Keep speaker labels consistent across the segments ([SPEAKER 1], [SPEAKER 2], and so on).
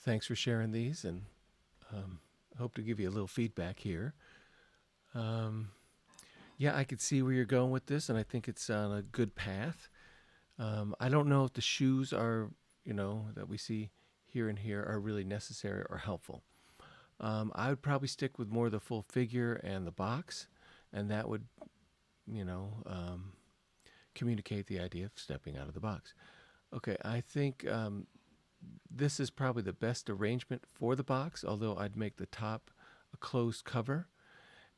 [SPEAKER 1] Thanks for sharing these, and um, hope to give you a little feedback here. Um, yeah, I could see where you're going with this, and I think it's on a good path. I don't know if the shoes are, that we see here and here are really necessary or helpful. I would probably stick with more of the full figure and the box, and that would, you know, um, communicate the idea of stepping out of the box. Okay, I think this is probably the best arrangement for the box, although I'd make the top a closed cover,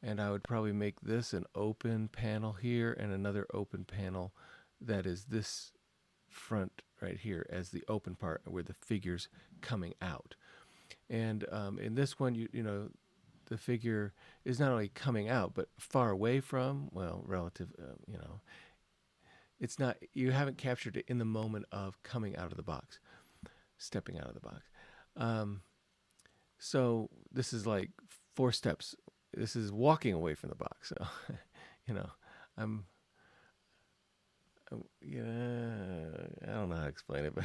[SPEAKER 1] and I would probably make this an open panel here and another open panel that is this front right here as the open part where the figure's coming out. And in this one, the figure is not only coming out, but far away from, well, relative, it's not, you haven't captured it in the moment of coming out of the box, stepping out of the box. Um, so this is like 4 steps. This is walking away from the box. So, you know, I'm, I don't know how to explain it, but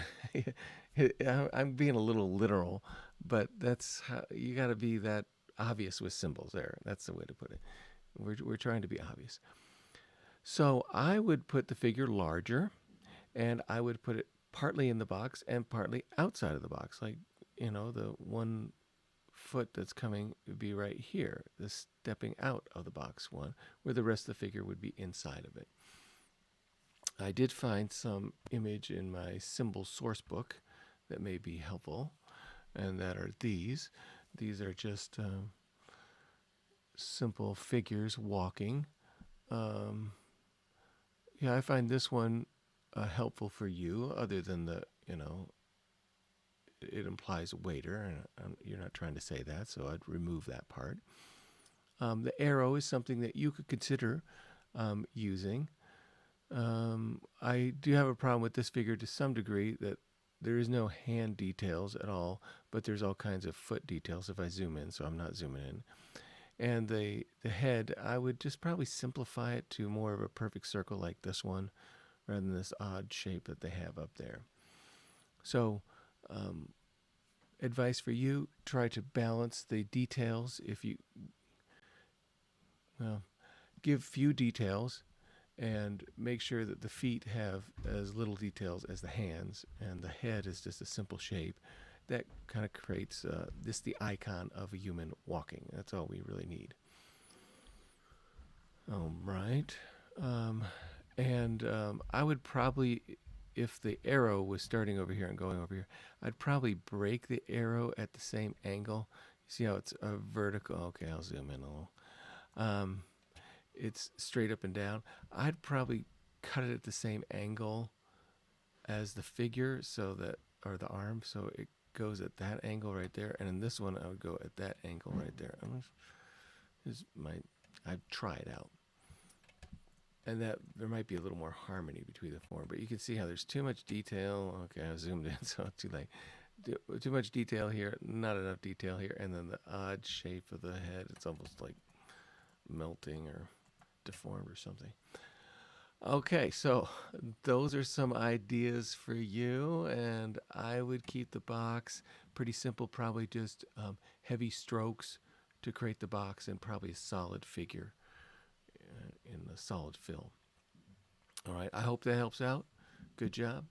[SPEAKER 1] I'm being a little literal, but that's how you got to be that obvious with symbols there. That's the way to put it. We're trying to be obvious. So I would put the figure larger, and I would put it partly in the box and partly outside of the box. Like, the one foot that's coming would be right here, the stepping out of the box one, where the rest of the figure would be inside of it. I did find some image in my symbol source book that may be helpful, and that are these. These are just simple figures walking. Um, yeah, I find this one helpful for you, other than it implies waiter, and you're not trying to say that, so I'd remove that part. The arrow is something that you could consider using. I do have a problem with this figure to some degree, that there is no hand details at all, but there's all kinds of foot details if I zoom in, so I'm not zooming in. And the head, I would just probably simplify it to more of a perfect circle like this one, rather than this odd shape that they have up there. So, um, advice for you: try to balance the details. If you, well, give few details, and make sure that the feet have as little details as the hands, and the head is just a simple shape. That kind of creates the icon of a human walking. That's all we really need. All right. Um, and I would probably, if the arrow was starting over here and going over here, I'd probably break the arrow at the same angle. You see how it's a vertical? Okay, I'll zoom in a little. Um, it's straight up and down. I'd probably cut it at the same angle as the figure, so that, or the arm, so it goes at that angle right there. And in this one, I would go at that angle right there. I'd try it out. And that there might be a little more harmony between the form, but you can see how there's too much detail. Okay, I zoomed in, so too late. Too much detail here, not enough detail here, and then the odd shape of the head. It's almost like melting or deformed or something. Okay, so those are some ideas for you, and I would keep the box pretty simple, probably just heavy strokes to create the box, and probably a solid figure in the solid fill. All right, I hope that helps out. Good job.